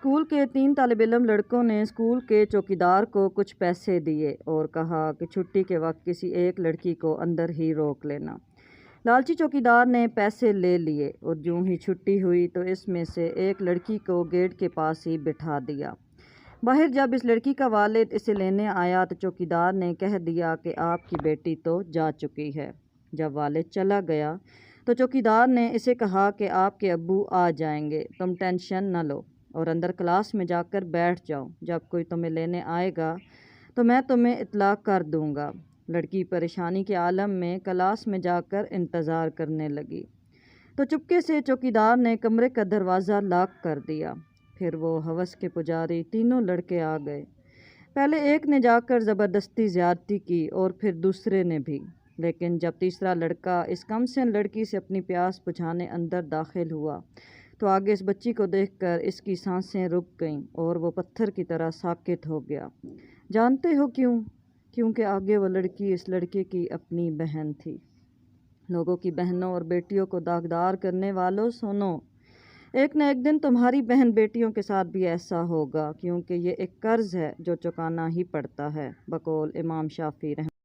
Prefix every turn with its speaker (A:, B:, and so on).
A: School کے 3 طالب علم لڑکوں نے اسکول کے چوکیدار کو کچھ پیسے دیے اور کہا کہ چھٹی کے وقت کسی ایک لڑکی کو اندر ہی روک لینا۔ لالچی چوکیدار نے پیسے لے لیے اور جوں ہی چھٹی ہوئی تو اس میں سے ایک لڑکی کو گیٹ کے پاس ہی بٹھا دیا۔ باہر جب اس لڑکی کا والد اسے لینے آیا تو چوکیدار نے کہہ دیا کہ آپ کی بیٹی تو جا چکی ہے۔ جب والد چلا گیا تو چوکیدار نے اسے کہا کہ آپ کے ابو آ جائیں گے، تم ٹینشن نہ لو اور اندر کلاس میں جا کر بیٹھ جاؤ، جب کوئی تمہیں لینے آئے گا تو میں تمہیں اطلاع کر دوں گا۔ لڑکی پریشانی کے عالم میں کلاس میں جا کر انتظار کرنے لگی تو چپکے سے چوکیدار نے کمرے کا دروازہ لاک کر دیا۔ پھر وہ ہوس کے پجاری تینوں لڑکے آ گئے۔ پہلے ایک نے جا کر زبردستی زیادتی کی اور پھر دوسرے نے بھی، لیکن جب تیسرا لڑکا اس کم سن لڑکی سے اپنی پیاس بجھانے اندر داخل ہوا تو آگے اس بچی کو دیکھ کر اس کی سانسیں رک گئیں اور وہ پتھر کی طرح ساکت ہو گیا۔ جانتے ہو کیوں؟ کیونکہ آگے وہ لڑکی اس لڑکے کی اپنی بہن تھی۔ لوگوں کی بہنوں اور بیٹیوں کو داغدار کرنے والوں سنو، ایک نہ ایک دن تمہاری بہن بیٹیوں کے ساتھ بھی ایسا ہوگا، کیونکہ یہ ایک قرض ہے جو چکانا ہی پڑتا ہے، بقول امام شافعی رحمہ